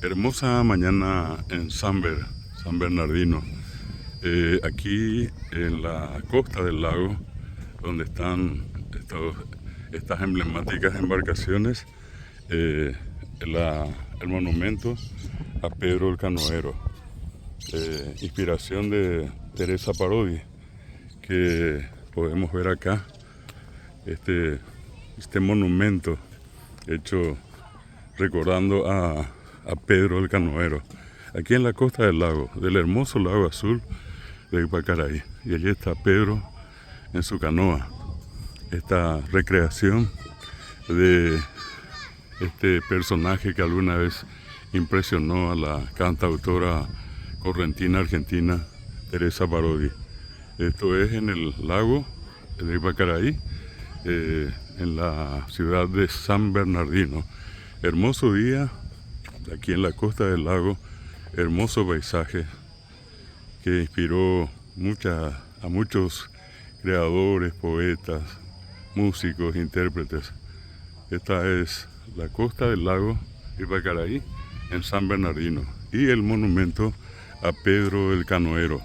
Hermosa mañana en San Bernardino, aquí en la costa del lago, donde están estas emblemáticas embarcaciones, el monumento a Pedro el Canoero, inspiración de Teresa Parodi, que podemos ver acá, este monumento hecho recordando a Pedro el Canoero, aquí en la costa del lago, del hermoso lago azul de Ipacaraí. Y allí está Pedro en su canoa, esta recreación de este personaje que alguna vez impresionó a la cantautora correntina argentina Teresa Parodi. Esto es en el lago de Ipacaraí, en la ciudad de San Bernardino. Hermoso día aquí en la costa del lago, hermoso paisaje que inspiró a muchos creadores, poetas, músicos, intérpretes. Esta es la costa del lago Ipacaraí en San Bernardino y el monumento a Pedro el Canoero.